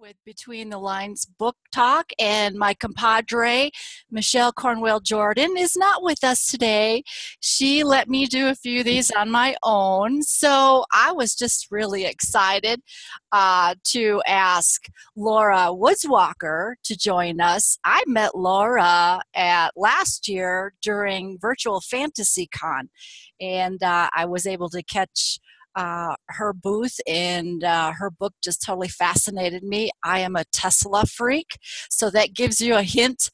with Between the Lines Book Talk, and my compadre, Michelle Cornwell Jordan, is not with us today. She let me do a few of these on my own, so I was just really excited to ask Laura Woodswalker to join us. I met Laura at last year during Virtual Fantasy Con, and I was able to catch her booth, and her book just totally fascinated me. I am a Tesla freak, so that gives you a hint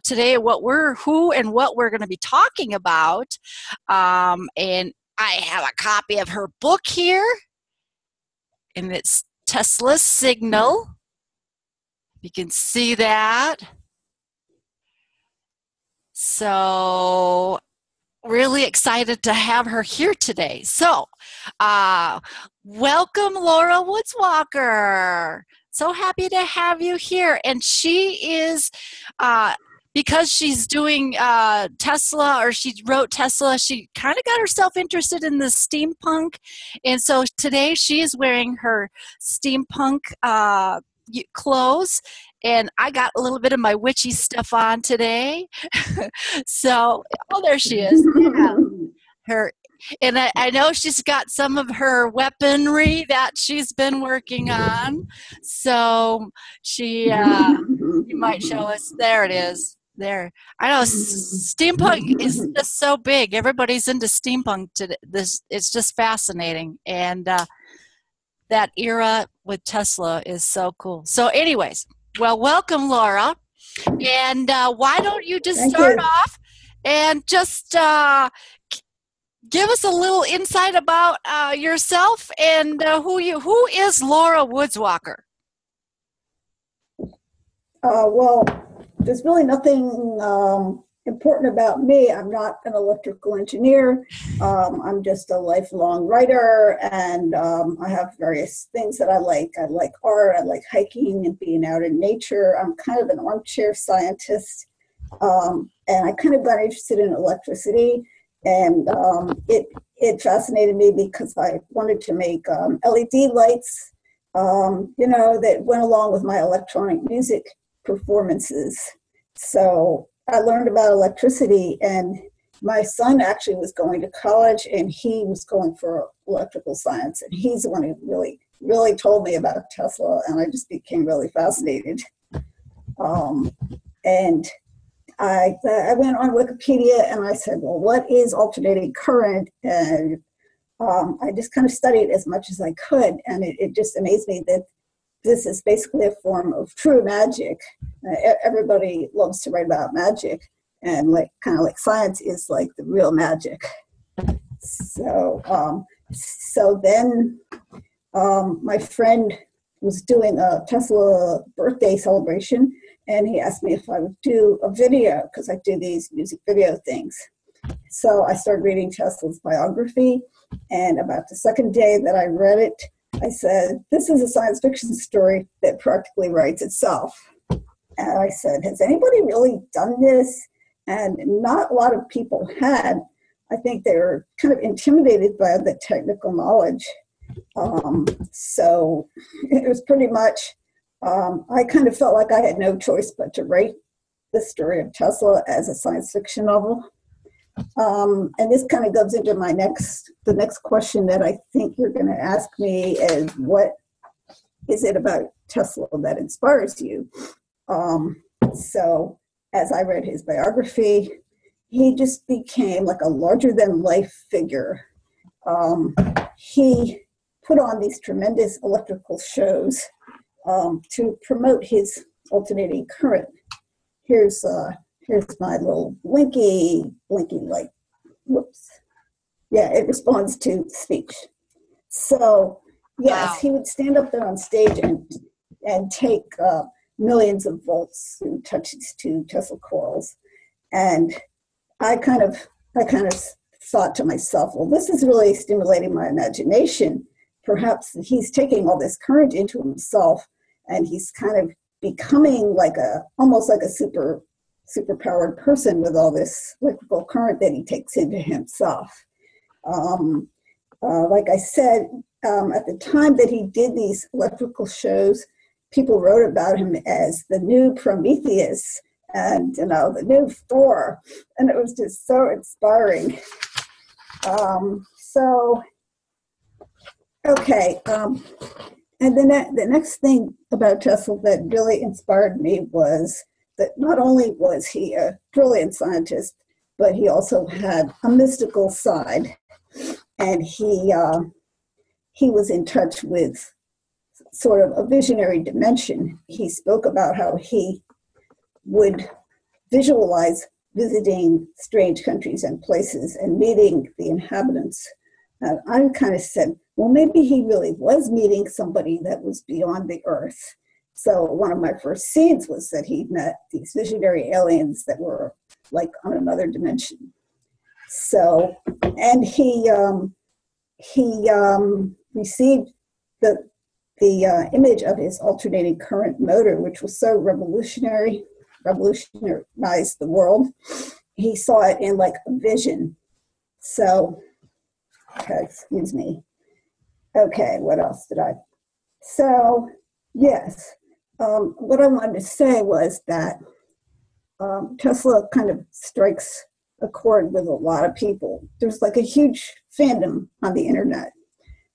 today who and what we're going to be talking about. And I have a copy of her book here, and it's Tesla Signal. You can see that. So really excited to have her here today. So, welcome, Laura Woodswalker. So happy to have you here. And she is, because she's doing Tesla, or she wrote Tesla, she kind of got herself interested in the steampunk. And so today she is wearing her steampunk clothes. And I got a little bit of my witchy stuff on today. So, oh, there she is. Yeah. And I know she's got some of her weaponry that she's been working on. So she, you might show us. There it is. There. I know steampunk is just so big. Everybody's into steampunk today. It's just fascinating. And that era with Tesla is so cool. So anyways, well, welcome, Laura. And why don't you just start off and just give us a little insight about yourself and who is Laura Woodswalker? Well, there's really nothing important about me. I'm not an electrical engineer. I'm just a lifelong writer, and I have various things that I like. I like art, I like hiking and being out in nature. I'm kind of an armchair scientist, and I kind of got interested in electricity, and it fascinated me because I wanted to make LED lights, that went along with my electronic music performances. So I learned about electricity, and my son actually was going to college, and he was going for electrical science, and he's the one who really, really told me about Tesla, and I just became really fascinated. And I went on Wikipedia, and I said, well, what is alternating current? And I just kind of studied as much as I could, and it just amazed me that this is basically a form of true magic. Everybody loves to write about magic, and kind of like science is like the real magic. So, then my friend was doing a Tesla birthday celebration, and he asked me if I would do a video, because I do these music video things. So I started reading Tesla's biography, and about the second day that I read it, I said, this is a science fiction story that practically writes itself. And I said, has anybody really done this? And not a lot of people had. I think they were kind of intimidated by the technical knowledge. So it was pretty much, I kind of felt like I had no choice but to write the story of Tesla as a science fiction novel. And this kind of goes into the next question that I think you're going to ask me is, what is it about Tesla that inspires you? So as I read his biography, he just became like a larger than life figure. He put on these tremendous electrical shows to promote his alternating current. Here's my little blinky light. Whoops. Yeah, it responds to speech. So yes, wow. He would stand up there on stage and take millions of volts and touch these two Tesla coils. And I kind of thought to myself, well, this is really stimulating my imagination. Perhaps he's taking all this current into himself, and he's kind of becoming almost like a superpowered person with all this electrical current that he takes into himself. Like I said, at the time that he did these electrical shows, people wrote about him as the new Prometheus and, the new Thor. And it was just so inspiring. And then the next thing about Tesla that really inspired me was that not only was he a brilliant scientist, but he also had a mystical side. And he was in touch with sort of a visionary dimension. He spoke about how he would visualize visiting strange countries and places and meeting the inhabitants. And I kind of said, well, maybe he really was meeting somebody that was beyond the earth. So one of my first scenes was that he met these visionary aliens that were like on another dimension. So, and he received the image of his alternating current motor, which was so revolutionized the world. He saw it in like a vision. So, excuse me. Okay, what else did I? So, yes, what I wanted to say was that Tesla kind of strikes a chord with a lot of people. There's like a huge fandom on the internet.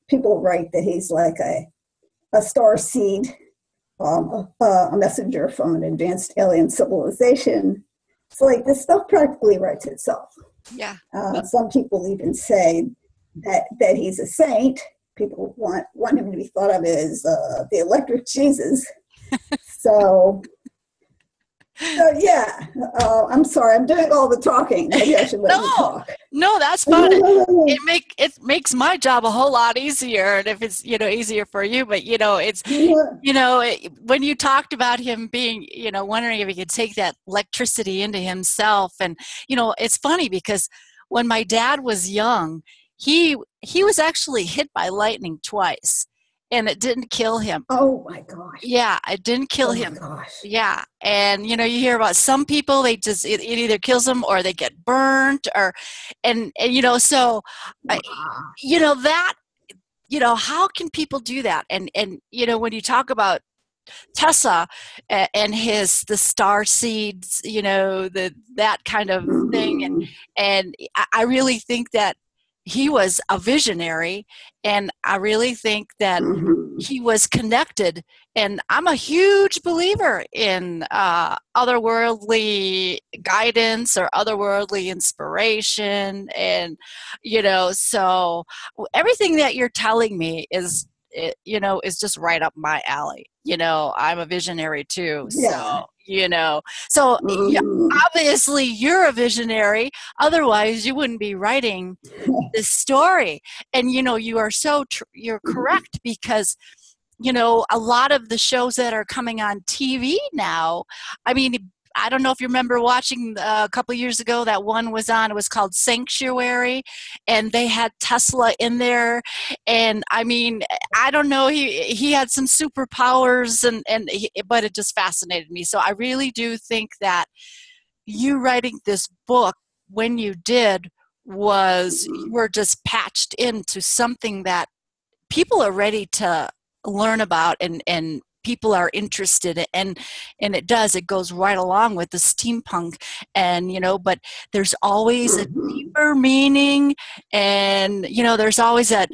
People write that he's like a star seed, a messenger from an advanced alien civilization. It's like this stuff practically writes itself. Yeah. Some people even say that he's a saint. People want him to be thought of as the electric Jesus. So yeah, I'm sorry, I'm doing all the talking. Maybe I should let you talk. No, that's fun. It makes my job a whole lot easier, and if it's easier for you, but it's when you talked about him being wondering if he could take that electricity into himself, and it's funny because when my dad was young, he was actually hit by lightning twice. And it didn't kill him. Oh my gosh. Yeah, it didn't kill him. Oh my gosh. Yeah. And you hear about some people, they just it either kills them or they get burnt or so that how can people do that? And when you talk about Tesla and the star seeds, that kind of thing, and I really think that he was a visionary, and I really think that he was connected. And I'm a huge believer in otherworldly guidance or otherworldly inspiration. And, so everything that you're telling me is just right up my alley. I'm a visionary too. Yeah. So obviously you're a visionary. Otherwise you wouldn't be writing this story. And, you are you're correct, because, a lot of the shows that are coming on TV now, I mean, I don't know if you remember watching a couple of years ago, that one was on, it was called Sanctuary, and they had Tesla in there. And I mean, I don't know, he had some superpowers, but it just fascinated me. So I really do think that you writing this book, when you did, you were just patched into something that people are ready to learn about, and people are interested in, and it goes right along with the steampunk, and but there's always a deeper meaning, and there's always that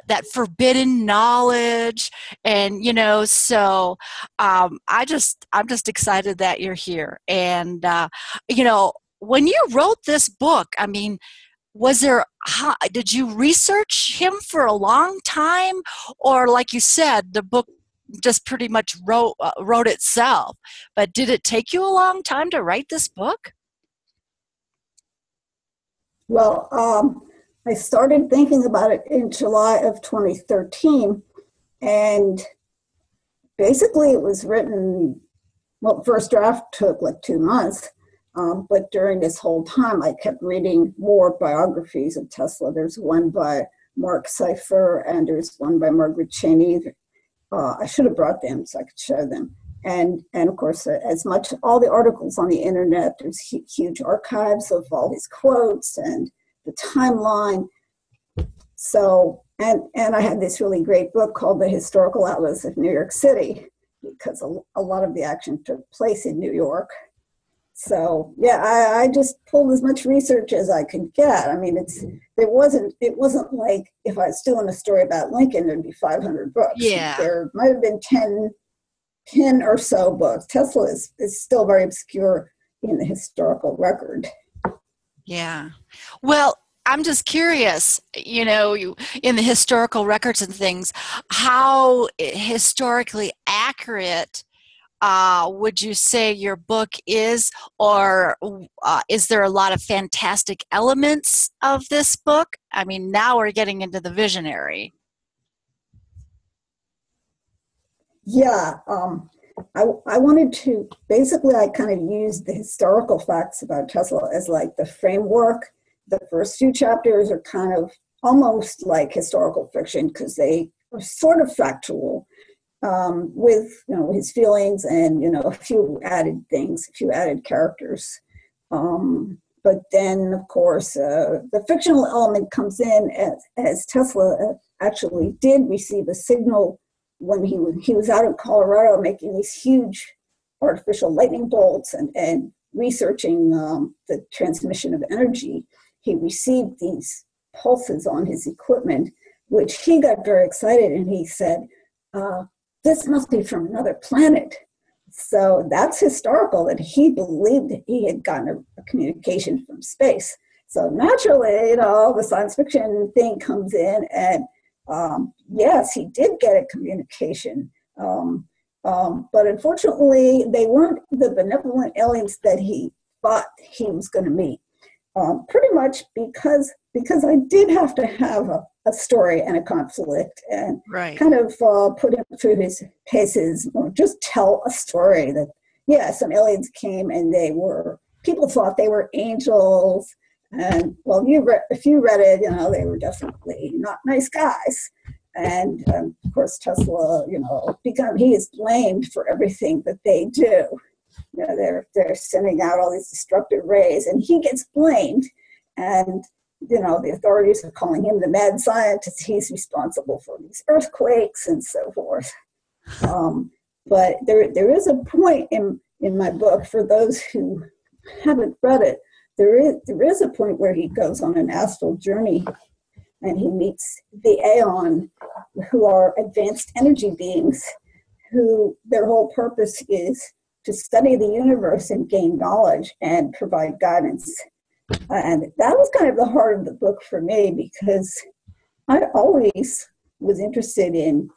that forbidden knowledge, and so I'm just excited that you're here. And when you wrote this book, I mean, did you research him for a long time, or like you said, the book just pretty much wrote itself? But did it take you a long time to write this book? Well, I started thinking about it in July of 2013, and basically it was written, well, first draft took like 2 months. But during this whole time, I kept reading more biographies of Tesla. There's one by Mark Cypher, and there's one by Margaret Cheney. I should have brought them so I could show them. And of course, all the articles on the internet, there's huge archives of all these quotes and the timeline. So, and I had this really great book called The Historical Atlas of New York City. because a lot of the action took place in New York. So yeah, I just pulled as much research as I could get. I mean, it wasn't like if I was doing a story about Lincoln, there'd be 500 books. Yeah. There might have been 10 or so books. Tesla is still very obscure in the historical record. Yeah. Well, I'm just curious, you know, in the historical records and things, how historically accurate would you say your book is, or is there a lot of fantastic elements of this book? I mean, now we're getting into the visionary. Yeah, I wanted to, basically I kind of used the historical facts about Tesla as like the framework. The first few chapters are kind of almost like historical fiction because they are sort of factual. With his feelings and a few added things, a few added characters. But then, of course, the fictional element comes in as Tesla actually did receive a signal when he was out in Colorado making these huge artificial lightning bolts and researching the transmission of energy. He received these pulses on his equipment, which he got very excited, and he said, this must be from another planet. So that's historical, that he believed that he had gotten a communication from space. So naturally, the science fiction thing comes in, and yes, he did get a communication. But unfortunately, they weren't the benevolent aliens that he thought he was going to meet. Pretty much because I did have to have a story and a conflict and kind of put him through his paces, or just tell a story that, yeah, some aliens came and people thought they were angels. And well, if you read it, they were definitely not nice guys. And of course, Tesla, he is blamed for everything that they do. They're sending out all these destructive rays, and he gets blamed. And the authorities are calling him the mad scientist. He's responsible for these earthquakes and so forth. But there is a point in my book, for those who haven't read it, there is a point where he goes on an astral journey and he meets the Aeon, who are advanced energy beings, who their whole purpose is to study the universe and gain knowledge and provide guidance. And that was kind of the heart of the book for me, because I always was interested in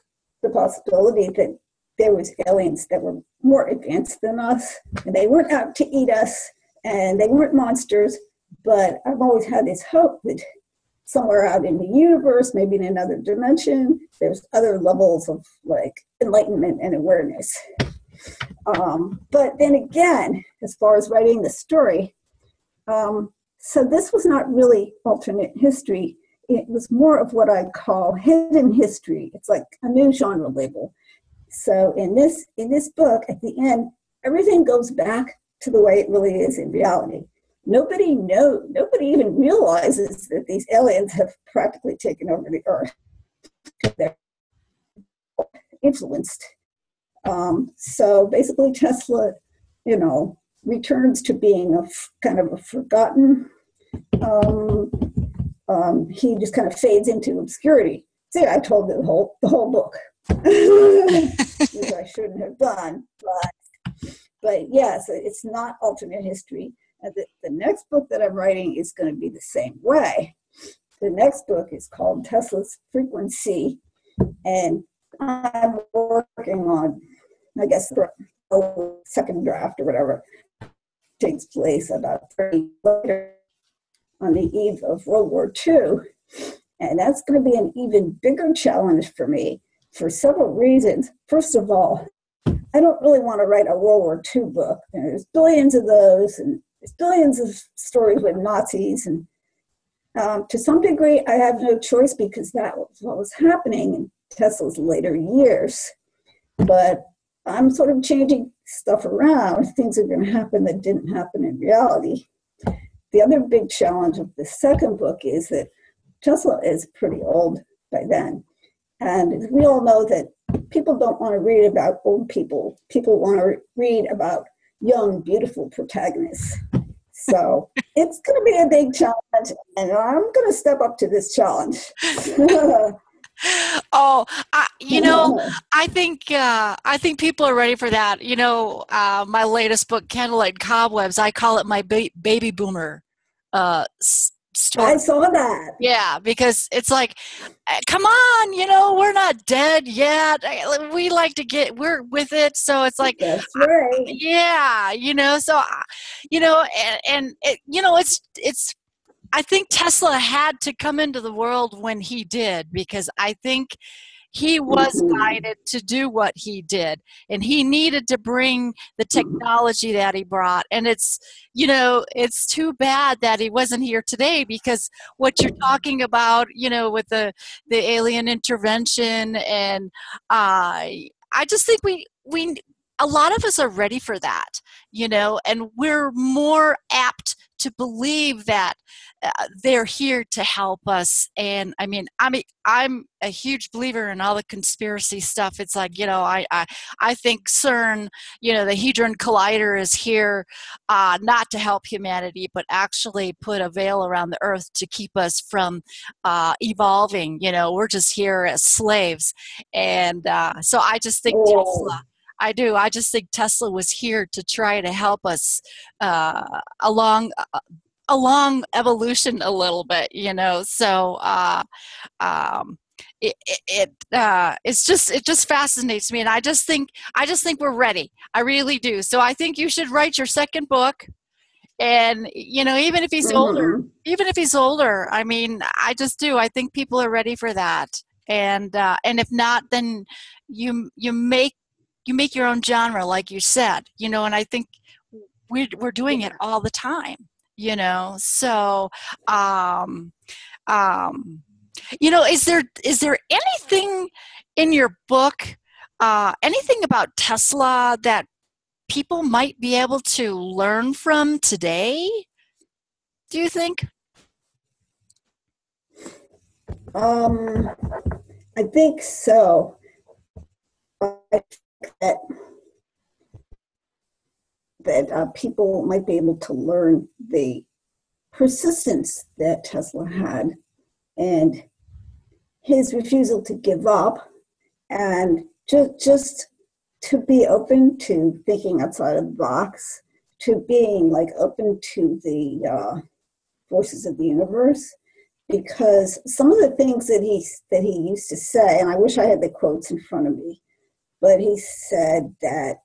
the possibility that there was aliens that were more advanced than us, and they weren't out to eat us, and they weren't monsters. But I've always had this hope that somewhere out in the universe, maybe in another dimension, there's other levels of like enlightenment and awareness. But then again, as far as writing the story, so this was not really alternate history. It was more of what I call hidden history. It's like a new genre label. So in this book, at the end, everything goes back to the way it really is in reality. Nobody even realizes that these aliens have practically taken over the earth. They're influenced. So basically Tesla, returns to being kind of a forgotten. He just kind of fades into obscurity. See, I told the whole book, which I shouldn't have done, but yes, it's not alternate history. And the next book that I'm writing is going to be the same way. The next book is called Tesla's Frequency, and I'm working on, I guess, the second draft or whatever. Takes place about 30 years later on the eve of World War II. And that's going to be an even bigger challenge for me for several reasons. First of all, I don't really want to write a World War II book. There's billions of those, and there's billions of stories with Nazis. And to some degree, I have no choice, because that was what was happening in Tesla's later years. But I'm sort of changing stuff around. Things are going to happen that didn't happen in reality. The other big challenge of the second book is that Tesla is pretty old by then. And we all know that people don't want to read about old people. People want to read about young, beautiful protagonists. So it's going to be a big challenge, and I'm going to step up to this challenge. Oh, I think people are ready for that. My latest book, Candlelight Cobwebs, I call it my baby boomer story. I saw that. Yeah, because it's like, come on, we're not dead yet. We like to we're with it. So it's like, that's right. Yeah, so, and it's, I think Tesla had to come into the world when he did, because I think he was guided to do what he did, and he needed to bring the technology that he brought. And it's too bad that he wasn't here today, because what you're talking about, with the alien intervention, and I just think we a lot of us are ready for that, and we're more apt to believe that they're here to help us. And I mean, I'm a huge believer in all the conspiracy stuff. It's like, I think CERN, the Hadron Collider, is here not to help humanity, but actually put a veil around the earth to keep us from evolving. We're just here as slaves. And so I just think Tesla. I do. I just think Tesla was here to try to help us along evolution a little bit, So it just fascinates me, and I just think we're ready. I really do. So I think you should write your second book, and even if he's older, I mean, I just do. I think people are ready for that, and if not, then you make your own genre, like you said, and I think we're doing it all the time, So, is there anything in your book, anything about Tesla that people might be able to learn from today, do you think? I think so. I think that people might be able to learn the persistence that Tesla had, and his refusal to give up, and just to be open to thinking outside of the box, to being open to the forces of the universe. Because some of the things that he used to say, and I wish I had the quotes in front of me, but he said that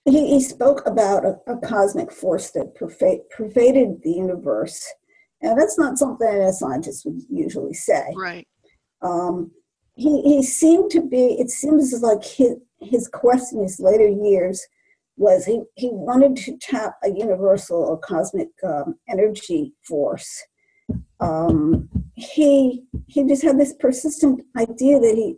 he spoke about a cosmic force that pervaded the universe. And that's not something a scientist would usually say. Right. He seemed to be, it seems like his quest in his later years was he wanted to tap a universal or cosmic energy force. He just had this persistent idea that he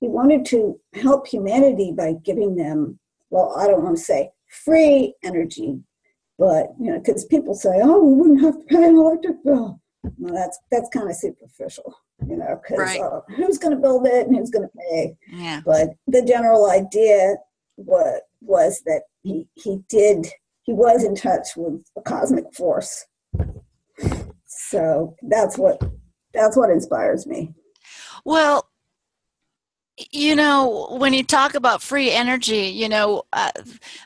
wanted to help humanity by giving them, well, I don't want to say free energy, but because people say, "Oh, we wouldn't have to pay an electric bill." Well, that's kind of superficial, because right. Who's going to build it and who's going to pay? Yeah. But the general idea was that he was in touch with a cosmic force. So that's what inspires me. Well, when you talk about free energy,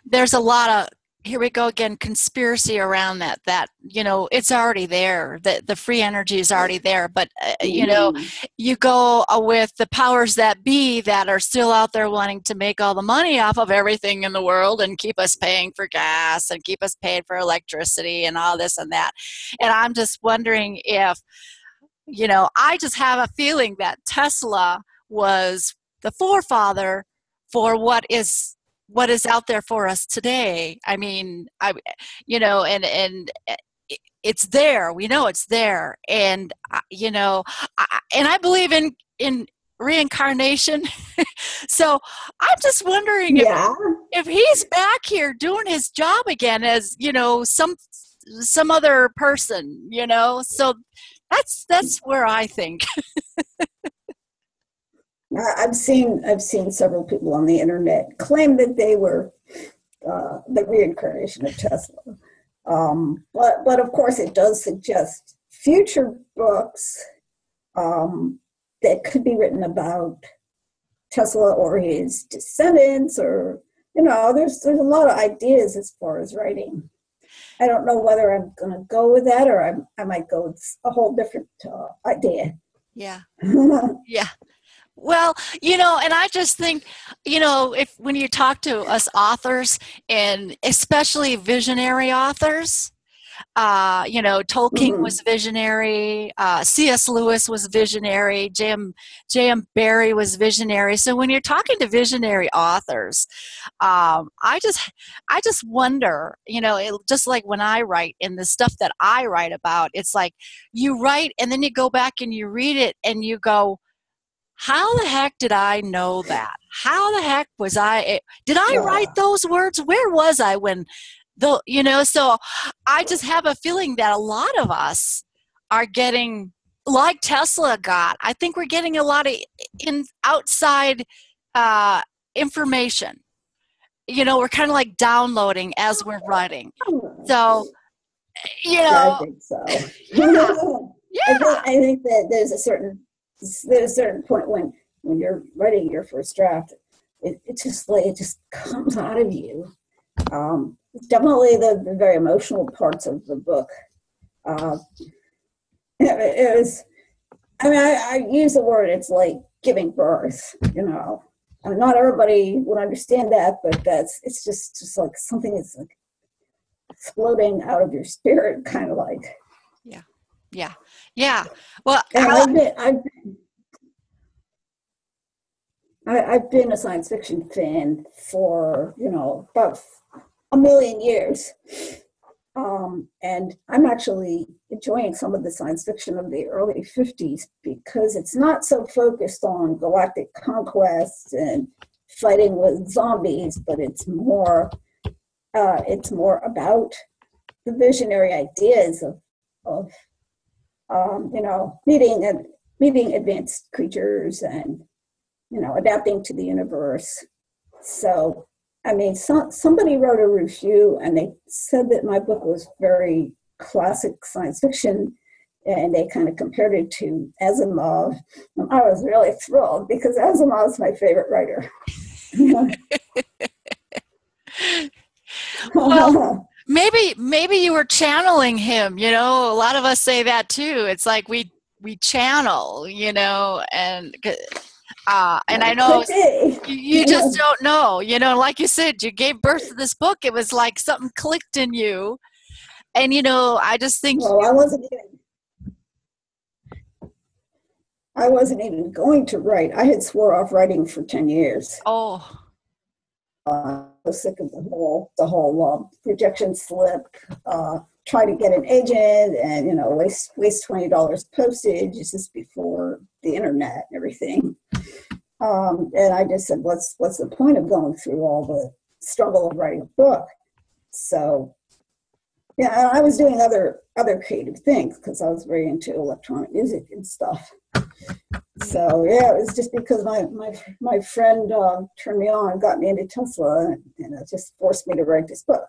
there's a lot of, here we go again, conspiracy around that it's already there, the free energy is already there. But, you go with the powers that be that are still out there wanting to make all the money off of everything in the world and keep us paying for gas and keep us paying for electricity and all this and that. And I'm just wondering if, I just have a feeling that Tesla was the forefather for what is out there for us today. I mean, and it's there. We know it's there, and I believe in reincarnation. So I'm just wondering if he's back here doing his job again as some other person. So that's where I think. I've seen several people on the internet claim that they were the reincarnation of Tesla. But of course, it does suggest future books that could be written about Tesla or his descendants, or there's a lot of ideas as far as writing. I don't know whether I'm going to go with that, or I might go with a whole different idea. Yeah. Yeah. Well, and I just think, if when you talk to us authors, and especially visionary authors, Tolkien was visionary, C.S. Lewis was visionary, J.M. Barrie was visionary. So when you're talking to visionary authors, I just wonder, just like when I write, and the stuff that I write about, it's like you write and then you go back and you read it and you go, how the heck did I know that? How the heck did I write those words? Where was I when, so I just have a feeling that a lot of us are getting, like Tesla got, I think we're getting a lot of outside information. We're kind of like downloading as we're writing. So, I think so. Yeah. I think that there's a certain point when you're writing your first draft, it just comes out of you. It's definitely the very emotional parts of the book. It was, I use the word, it's like giving birth, not everybody would understand that, but it's just like something that's like exploding out of your spirit, kind of like. Yeah. Well, I've been a science fiction fan for about a million years, and I'm actually enjoying some of the science fiction of the early 50s because it's not so focused on galactic conquest and fighting with zombies, but it's more about the visionary ideas of meeting advanced creatures and adapting to the universe. So, somebody wrote a review and they said that my book was very classic science fiction, and they kind of compared it to Asimov. And I was really thrilled because Asimov's my favorite writer. Well, maybe you were channeling him. A lot of us say that too. It's like we channel, and I know you just don't know, like you said, you gave birth to this book. It was like something clicked in you. And, I just think. Well, I wasn't even going to write. I had swore off writing for 10 years. Oh. I was sick of the whole projection slip, try to get an agent and, waste $20 postage. This is before the internet and everything. And I just said, what's the point of going through all the struggle of writing a book? So, yeah, I was doing other creative things because I was very into electronic music and stuff. So, yeah, it was just because my friend turned me on, got me into Tesla, and it just forced me to write this book.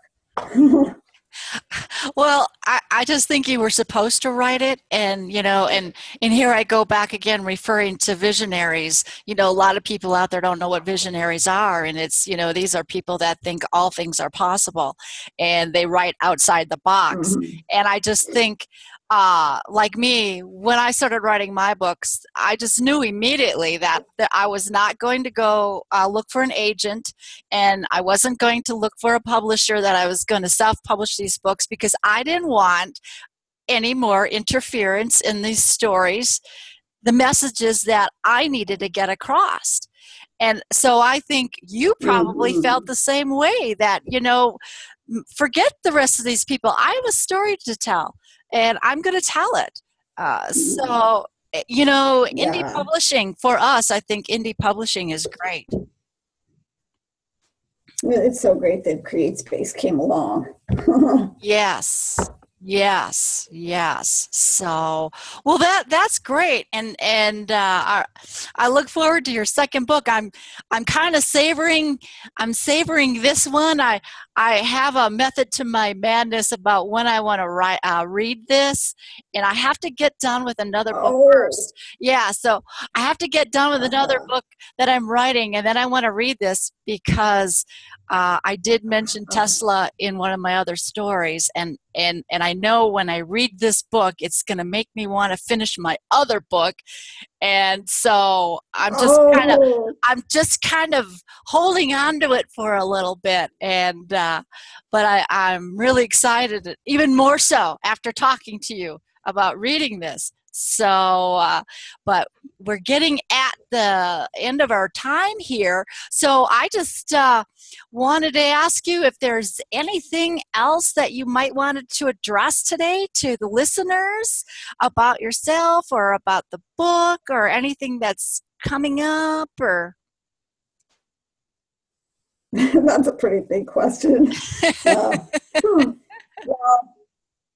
Well, I just think you were supposed to write it, and here I go back again referring to visionaries. A lot of people out there don't know what visionaries are, and it's these are people that think all things are possible, and they write outside the box. Mm-hmm. And I just think, like me, when I started writing my books, I just knew immediately that I was not going to go look for an agent, and I wasn't going to look for a publisher, that I was going to self-publish these books because I didn't want any more interference in these stories, the messages that I needed to get across. And so I think you probably felt the same way, that, forget the rest of these people. I have a story to tell, and I'm going to tell it. So, indie publishing, for us, I think indie publishing is great. It's so great that CreateSpace came along. Yes. Yes, yes. So, well, that's great, I look forward to your second book. I'm kind of savoring. I'm savoring this one. I have a method to my madness about when I want to read this, and I have to get done with another book Oh, first. Yeah, so I have to get done with another uh-huh, book that I'm writing, and then I want to read this because I did mention uh-huh. Tesla in one of my other stories, and I know when I read this book, it's going to make me want to finish my other book, and so Oh, I'm just kind of holding on to it for a little bit, and but I'm really excited, even more so after talking to you about reading this. So, but we're getting at the end of our time here. So I just wanted to ask you if there's anything else that you might wanted to address today to the listeners about yourself or about the book or anything that's coming up or that's a pretty big question. Uh, hmm. Well,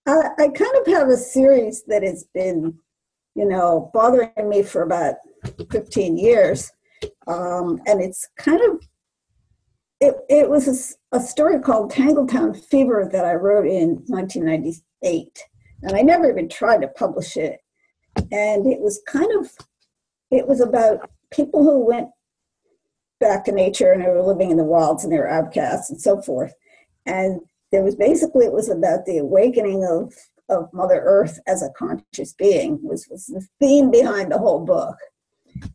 I kind of have a series that has been, bothering me for about 15 years. And it's kind of, it was a story called Tangletown Fever that I wrote in 1998. And I never even tried to publish it. And it was about people who went back to nature and they were living in the wilds and they were outcasts and so forth. And it was about the awakening of Mother Earth as a conscious being was the theme behind the whole book.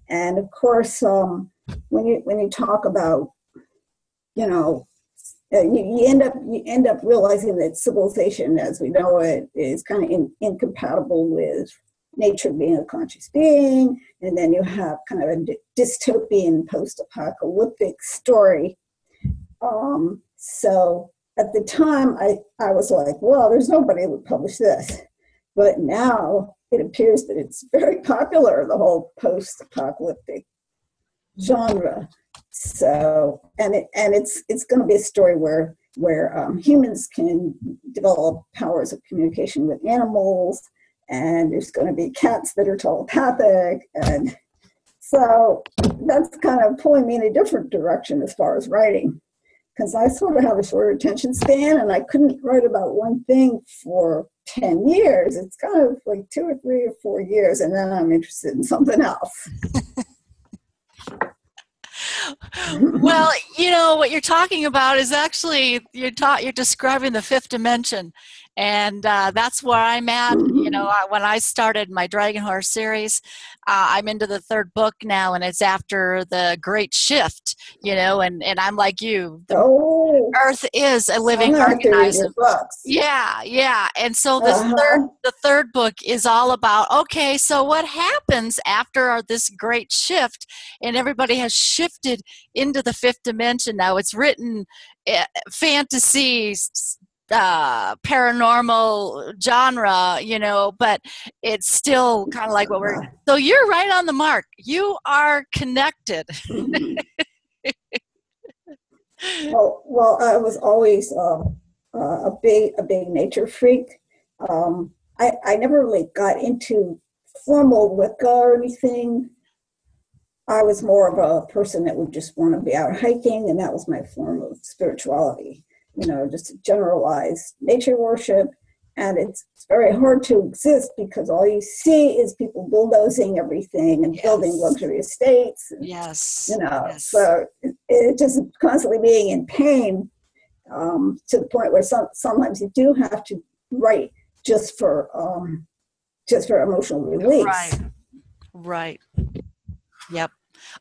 And of course, when you talk about, you know, you end up realizing that civilization as we know it is kind of incompatible with nature being a conscious being, and then you have kind of a dystopian post-apocalyptic story. So at the time, I was like, well, there's nobody who would publish this. But now it appears that it's very popular, the whole post-apocalyptic genre. So, it's going to be a story where humans can develop powers of communication with animals, and there's going to be cats that are telepathic, and so that's kind of pulling me in a different direction as far as writing, because I sort of have a short attention span, and I couldn't write about one thing for 10 years. It's kind of like 2 or 3 or 4 years, and then I'm interested in something else. well, what you're talking about is actually you're describing the fifth dimension, and that's where I'm at. Mhm. When I started my Dragon Horse series, I'm into the third book now, and it's after the Great Shift. And I'm like you. The Oh, Earth is a I'm living gonna have to read your organism. books. Yeah, yeah. And so this third Uh-huh. the third book is all about, okay, so what happens after this great shift and everybody has shifted into the fifth dimension now. It's written fantasy, paranormal genre, but it's still kind of like what we're. Uh-huh. So you're right on the mark. You are connected. Mhm. Well, I was always a big nature freak. I never really got into formal Wicca or anything. I was more of a person that would just want to be out hiking, and that was my form of spirituality. Just generalized nature worship, and it's very hard to exist because all you see is people bulldozing everything and building Yes. luxury estates. And, Yes. Yes. so it just constantly being in pain, to the point where sometimes you do have to write just for emotional release. Right. Right. Yep.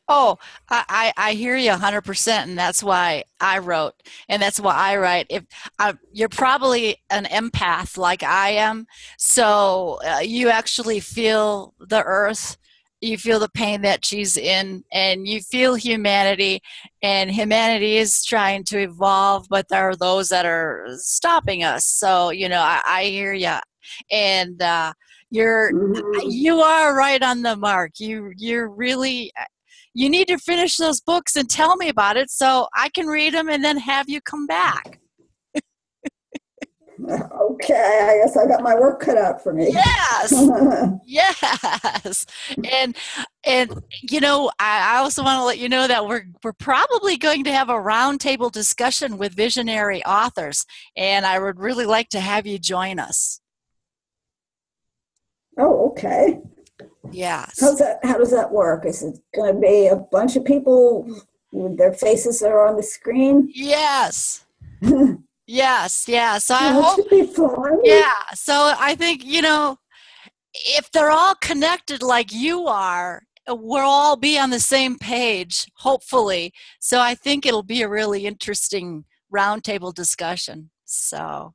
Oh, I hear you 100%, and that's why I wrote, and that's why I write. If you're probably an empath like I am, so you actually feel the earth, you feel the pain that she's in, and you feel humanity, and humanity is trying to evolve, but there are those that are stopping us. So I hear you, and you're Mm-hmm. you are right on the mark. You're really you need to finish those books and tell me about it so I can read them and then have you come back. Okay, I guess I got my work cut out for me. Yes. Yes. And I also want to let you know that we're probably going to have a roundtable discussion with visionary authors, and I would really like to have you join us. Oh, okay. Yes. How does that work? Is it going to be a bunch of people with their faces are on the screen? Yes. Yes. Yes. So I That hope. should be fun. Yeah. So I think, if they're all connected like you are, we'll all be on the same page, hopefully. So I think it'll be a really interesting roundtable discussion. So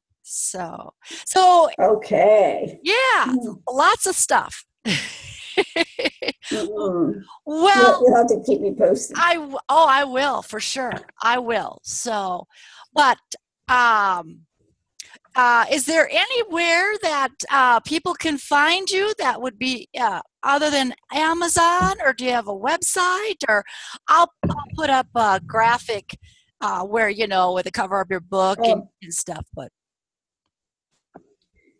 Okay. yeah, Mm. lots of stuff. Mm-mm. Well, You'll have to keep me posted. I will for sure. I will. So, but is there anywhere that people can find you that would be other than Amazon, or do you have a website? Or I'll put up a graphic where with the cover of your book and stuff. But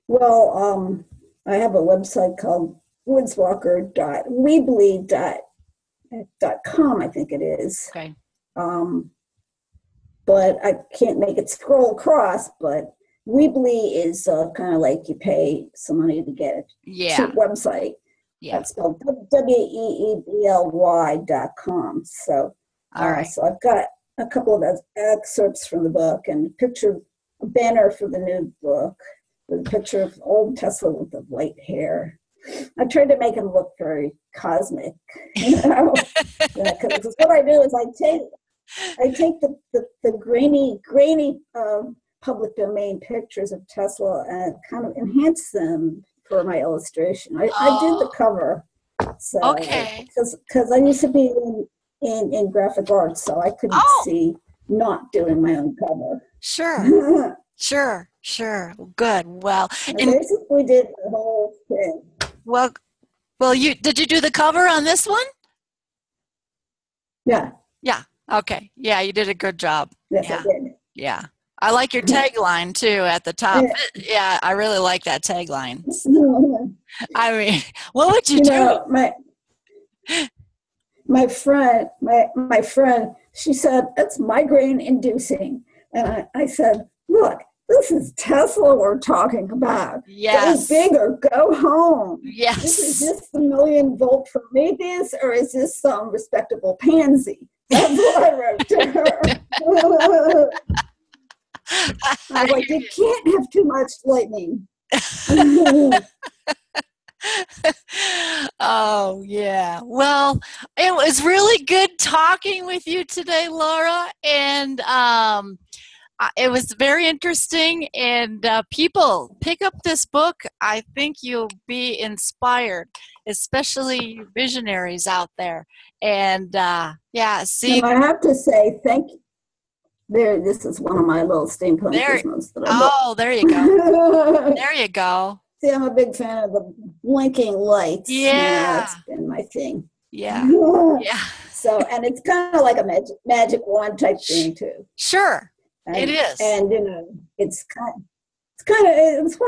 Well, I have a website called woodswalker.weebly.com, I think it is. okay, But I can't make it scroll across. But Weebly is kind of like you pay some money to get a cheap website. Yeah. That's spelled WEEBLY.com. So, all right. So I've got a couple of excerpts from the book and a banner for the new book with a picture of old Tesla with the white hair. I tried to make him look very cosmic, because what I do is I take the grainy public domain pictures of Tesla and kind of enhance them for my illustration. I did the cover, so okay, because I used to be in graphic arts, so I couldn't see not doing my own cover. Sure. Sure. Good. Well, I basically did the whole thing. Well, did you do the cover on this one? Yeah. Yeah. Okay. Yeah, you did a good job. Yes, yeah. I did. Yeah. I like your tagline too at the top. Yeah, I really like that tagline. I mean, what would you do? My friend, she said, it's migraine inducing. And I said, look, this is Tesla we're talking about. Yes. Go big or go home. Yes. Is this the 1,000,000-volt Prometheus, or is this some respectable pansy? That's what I wrote to her. I was like, you can't have too much lightning. Oh, yeah. Well, it was really good talking with you today, Laura. And it was very interesting. And people, pick up this book. I think you'll be inspired, especially visionaries out there. And see. And I have to say, thank you. This is one of my little steampunk gizmos that I bought. There you go. There you go. See, I'm a big fan of the blinking lights. Yeah. That's been my thing. Yeah. Yeah. So, and it's kind of like a magic wand type thing too. Sure. It is. And, it's part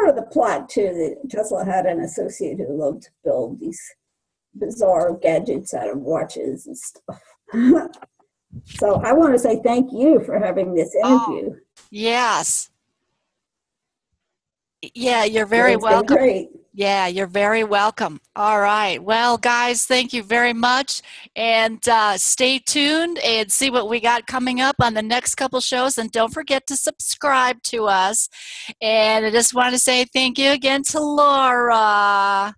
of the plot too, that Tesla had an associate who loved to build these bizarre gadgets out of watches and stuff. So I want to say thank you for having this interview. Yes. Yeah, you're very welcome. Great. Yeah, you're very welcome. All right. Well, guys, thank you very much. And stay tuned and see what we got coming up on the next couple shows. And don't forget to subscribe to us. And I just want to say thank you again to Laura.